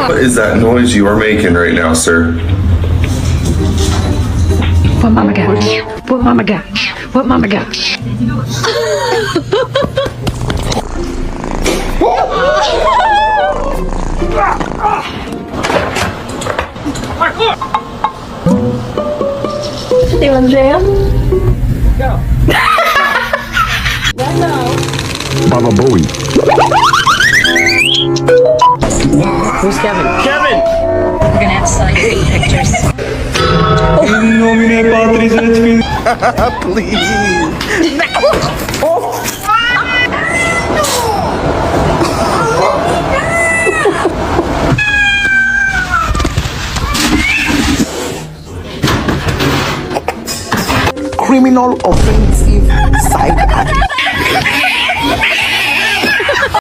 What is that noise you are making right now, sir? What mama got? What mama got? What mama got? You want jam? Baba Bowie. Who's Kevin? Kevin! We're gonna have to sell you some pictures. Please. Criminal offensive side act.